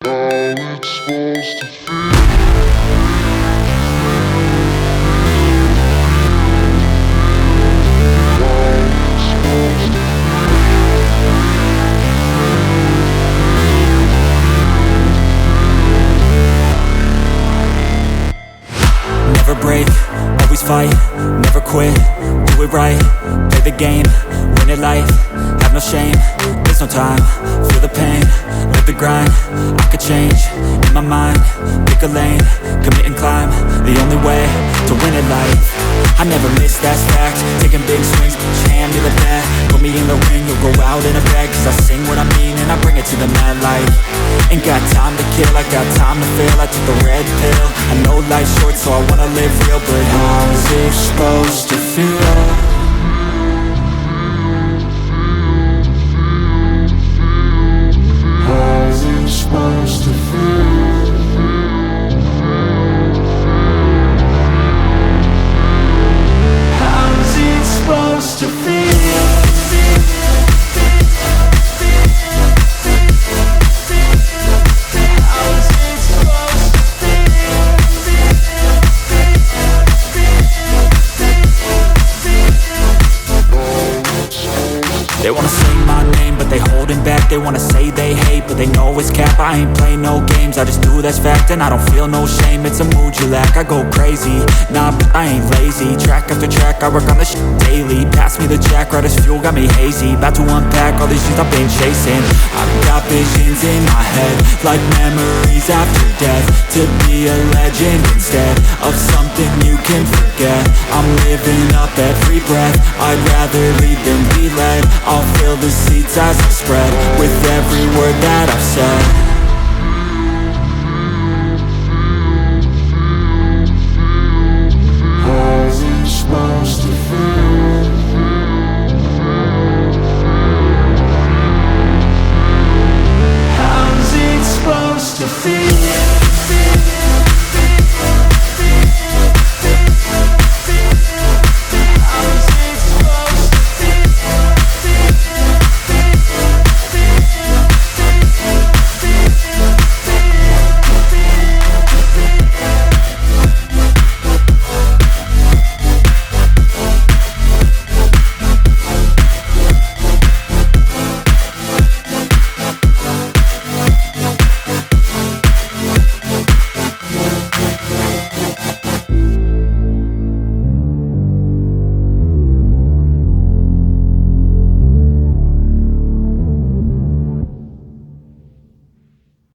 Never break, always fight, never quit, do it right, play the game, win it life, have no shame, there's no time, feel the pain, live the grind, I could change, in my mind, pick a lane, commit and climb, the only way to win at life. I never miss, that's fact, taking big swings, put your hand to the bat, put me in the ring, you'll go out in a bag, cause I sing what I mean and I bring it to the mad light. Ain't got time to kill, I got time to feel, I took the red pill, I know life's short so I wanna live real, but how's it supposed to feel? How's it supposed to feel? How's it supposed to feel? They wanna say my name, but they holding back. They wanna say they hate, but they know it's cap. I ain't play no games, I just do that's fact. And I don't feel no shame, it's a mood you lack. I go crazy, nah, but I ain't lazy. Track after track, I work on this shit daily. Pass me the jack, right as fuel, got me hazy. About to unpack all these things I've been chasing. I've got visions in my head, like memories after death. To be a legend instead of something you can forget. I'm living up every breath, I'd rather lead than be led. I'll fill the seats as I spread with every word that I've said.